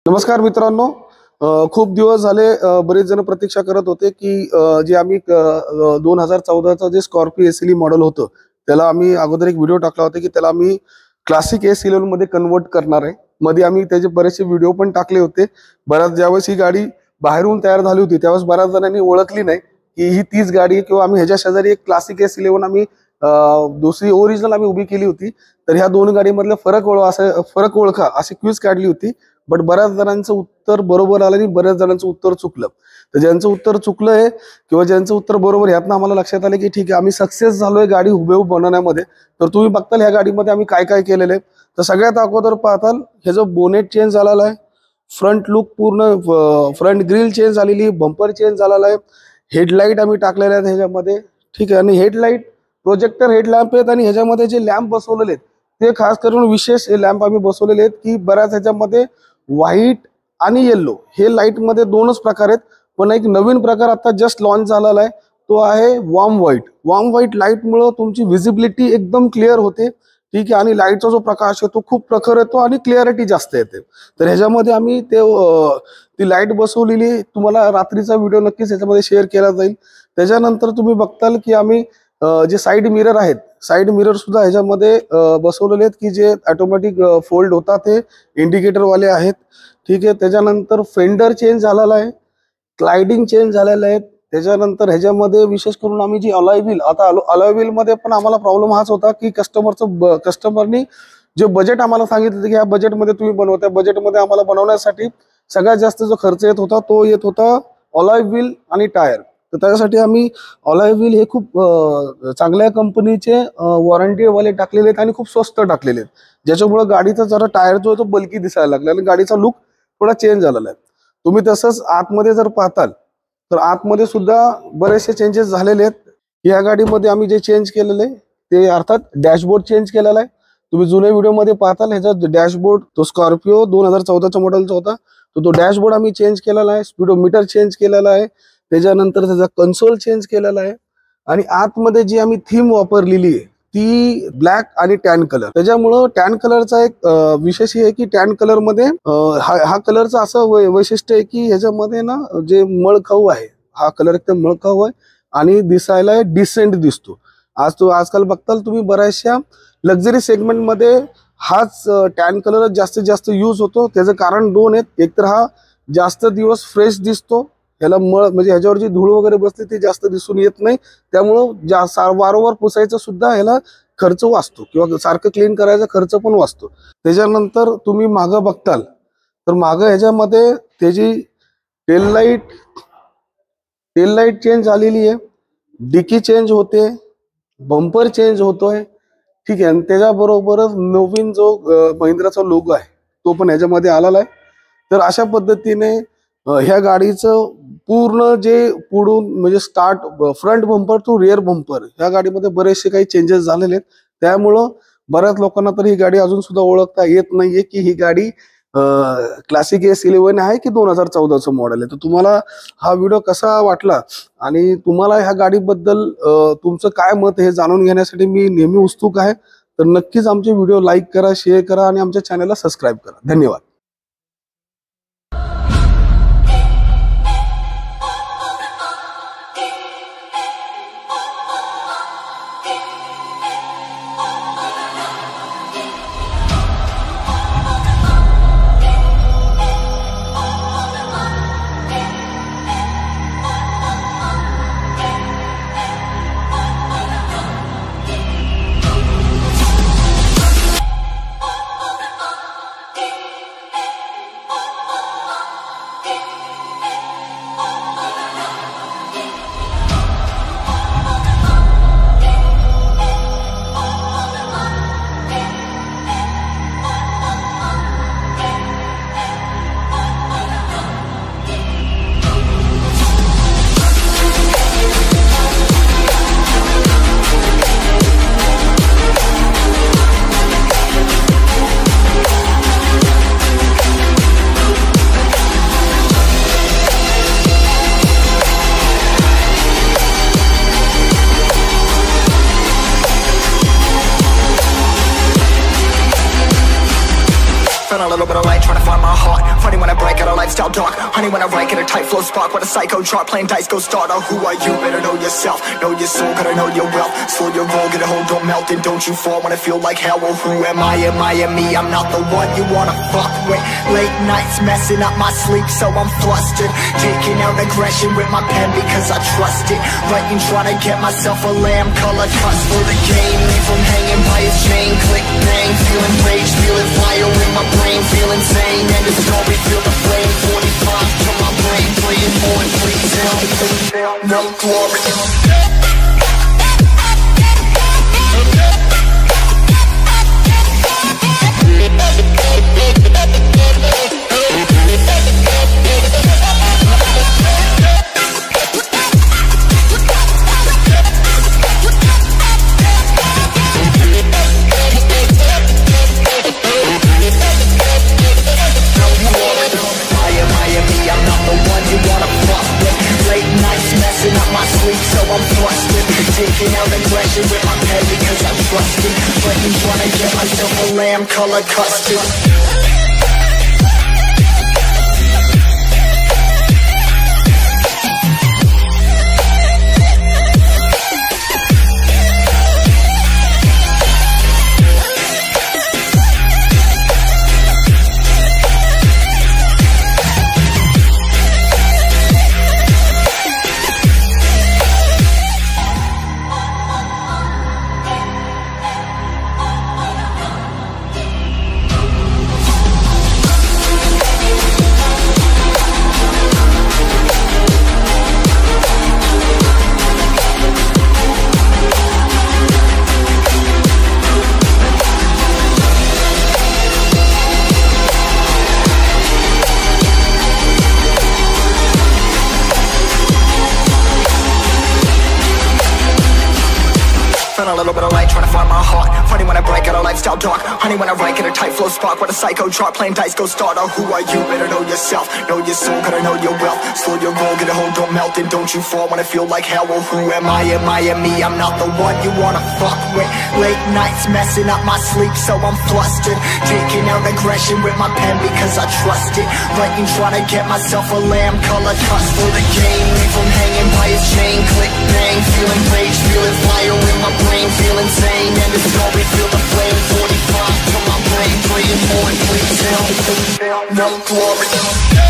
नमस्कार मित्रांनो, खूप दिवस झाले बरेच जण प्रतीक्षा करत होते की जे आम्ही 2014चा जे स्कॉर्पिओ एसएलई मॉडेल होतं त्याला आम्ही अगोदर एक व्हिडिओ टाकला होता की त्याला आम्ही क्लासिक एस11 मध्ये कन्वर्ट करणार आहे। मध्ये आम्ही त्याचे बरेचसे व्हिडिओ पण टाकले होते। बऱ्याच ज्यावेळेस ही गाडी बाहेरून तयार झाली होती त्यावेळेस बऱ्याच जणांनी ओळखली नाही की ही तीच गाडी आहे, किंवा आम्ही ह्याच्या शेजारी एक क्लासिक एस11 आम्ही दुसरी ओरिजिनल आम्ही उभी केली होती। तर ह्या दोन गाडीमधले फरक ओळखा अशी क्विज काढली होती। बट बऱ्याच जणांचं उत्तर बरोबर आलं आणि बऱ्याच जणांचं उत्तर चुकलं। तर ज्यांचं उत्तर चुकलंय किंवा ज्यांचं उत्तर बरोबर यातनं आम्हाला लक्षात आलं की ठीक आहे आम्ही सक्सेस झालोय गाडी हुबेहूब बनवण्यामध्ये। तर तुम्ही बघताल ह्या गाडीमध्ये आम्ही काय काय केलेलं आहे। तर सगळ्यात अगोदर पाहताल हे जो बोनेट चेंज झालेला आहे, फ्रंट लुक पूर्ण फ्रंट ग्रिल चेंज झालेली, बंपर चेंज झालेला आहे, हेडलाईट आम्ही टाकलेले आहेत ह्याच्यामध्ये, ठीक आहे। आणि हेडलाईट प्रोजेक्टर हेडलॅम्प आहेत आणि ह्याच्यामध्ये जे लॅम्प बसवलेले आहेत ते खास करून विशेष लॅम्प आम्ही बसवलेले आहेत की बऱ्याच ह्याच्यामध्ये व्हाईट आणि येल्लो हे लाईट मध्ये दोनच प्रकार आहेत। पण एक नवीन प्रकार आता जस्ट लॉन्च झालेला आहे तो आहे warm white. Warm white light मुळे तुमची विजिबिलिटी एकदम क्लिअर होते, ठीक आहे। आणि लाईटचा जो प्रकाश आहे तो खूप प्रखर येतो आणि क्लिअरिटी जास्त येते। तर ह्याच्यामध्ये आम्ही ती लाईट बसवलेली, तुम्हाला रात्रीचा व्हिडिओ नक्कीच ह्याच्यामध्ये शेअर केला जाईल। त्याच्यानंतर तुम्ही बघताल की आम्ही जे साइड मिरर आहेत, साइड मिरर सुद्धा ह्याच्यामध्ये बसवलेले आहेत की जे ऑटोमॅटिक फोल्ड होतात, ते इंडिकेटर वाले आहेत, ठीक आहे। त्याच्यानंतर फेंडर चेंज झालेला आहे, क्लाइडिंग चेंज झालेलं आहे। त्याच्यानंतर ह्याच्यामध्ये विशेष करून आम्ही जी अलॉय व्हील, आता अलॉय व्हील मध्ये पण आम्हाला प्रॉब्लेम हाच होता की कस्टमरनी जे बजेट आम्हाला सांगितलं की ह्या बजेटमध्ये तुम्ही बनवता, बजेटमध्ये आम्हाला बनवण्यासाठी सगळ्यात जास्त जो खर्च येत होता तो येत होता अलॉय व्हील आणि टायर। तर त्याच्यासाठी आम्ही अलॉय व्हील हे खूप चांगल्या कंपनीचे वॉरंटी वाले टाकलेले आहेत आणि खूप स्वस्त टाकलेले आहेत, ज्याच्यामुळे गाडीचा जरा टायर जो आहे तो बल्की दिसायला लागला आणि गाडीचा लुक थोडा चेंज झालेला आहे। तुम्ही तसंच आतमध्ये जर पाहताल तर आतमध्ये सुद्धा बरेचसे चेंजेस झालेले आहेत। या गाडीमध्ये आम्ही जे चेंज केलेले ते अर्थात डॅशबोर्ड चेंज केलेला आहे। तुम्ही जुन्या व्हिडिओमध्ये पाहताल ह्याचा डॅशबोर्ड तो स्कॉर्पिओ 2014च्या मॉडेलचा होता, तो डॅशबोर्ड आम्ही चेंज केलेला आहे, स्पीडोमीटर चेंज केलेला आहे, त्याच्यानंतर त्याचा कन्सोल चेंज केलेला आहे। आणि आतमध्ये जी आम्ही थीम वापरलेली आहे ती ब्लॅक आणि टॅन कलर, त्याच्यामुळं टॅन कलरचा एक विशेष आहे की टॅन कलर मध्ये हा कलरचा असं वैशिष्ट्य आहे की ह्याच्यामध्ये ना जे मळखाऊ आहे, हा कलर एकदम मळखाऊ आहे आणि दिसायला डिसेंट दिसतो। आजकाल बघताल तुम्ही बऱ्याचशा लक्झरी सेगमेंट मध्ये हाच टॅन कलर जास्तीत जास्त यूज होतो। त्याचं कारण दोन आहेत, एक तर हा जास्त दिवस फ्रेश दिसतो, ह्याला म्हणजे ह्याच्यावर जी धूळ वगैरे बसली ती जास्त दिसून येत नाही, त्यामुळं वारंवार पुसायचा सुद्धा ह्याला खर्च वाचतो किंवा सारखं क्लीन करायचा खर्च पण वाचतो। त्याच्यानंतर तुम्ही मागं बघताल तर मागं ह्याच्यामध्ये त्याची टेल लाईट चेंज झालेली आहे, डिकी चेंज होते, बंपर चेंज होतोय, ठीक आहे। आणि त्याच्याबरोबरच नवीन जो महिंद्राचा लोगो आहे तो पण ह्याच्यामध्ये आलेला आहे। तर अशा पद्धतीने ह्या गाडीचं पूर्ण जे पुढून म्हणजे front bumper to rear bumper ह्या गाडीमध्ये बरेचसे काही चेंजेस झालेले आहेत। त्यामुळं बऱ्याच लोकांना तर ही गाडी अजून सुद्धा ओळखता येत नाहीये की ही गाडी क्लासिक एस11 आहे की 2014चं मॉडेल आहे। तर तुम्हाला हा व्हिडिओ कसा वाटला आणि तुम्हाला ह्या गाडीबद्दल तुमचं काय मत हे जाणून घेण्यासाठी मी नेहमी उत्सुक आहे। तर नक्कीच आमचे व्हिडिओ लाईक करा, शेअर करा आणि आमच्या चॅनलला सबस्क्राईब करा। धन्यवाद। lifestyle dark. Honey, when I write, get a tight flow spark. What a psycho chart, playing dice, go starter. Who are you? Better know yourself. Know your soul, gotta know your wealth. Slow your roll, get a hold, don't melt. And don't you fall when I feel like hell. Well, who am I? Am I me? I'm not the one you wanna fuck with. Late nights messing up my sleep, so I'm flustered. Taking out aggression with my pen because I trust it. Writing, trying to get myself a lamb color cuts for the game. Leave from hanging by his chain. Click, bang, feeling rage, feeling fire in my brain, feel insane. And it's story, feel the flame. 45 to my brain, playing for it, please help. No glory. Taking out aggression with my pen because I trust it. But I'm trying to get myself a lamb color custard. A little bit of light, trying to find my heart. Funny when I break out a lifestyle dark. Honey, when I write, get a tight flow spark. What a psycho chart, playing dice, go starter. Who are you? Better know yourself. Know your soul, gotta know your wealth. Slow your roll, get a hold, don't melt. And don't you fall when I feel like hell. Well, who am I? Am I me? I'm not the one you wanna fuck with. Late nights messing up my sleep, so I'm flustered. Taking out aggression with my pen because I trust it. Writing, trying to get myself a lamb color cuts for the game. Leave from hanging by his chain. Click, bang, feeling rage, feeling fire in my brain, feel insane. And it's story, feel the flame. 45 to my brain, praying for it, please help. No glory.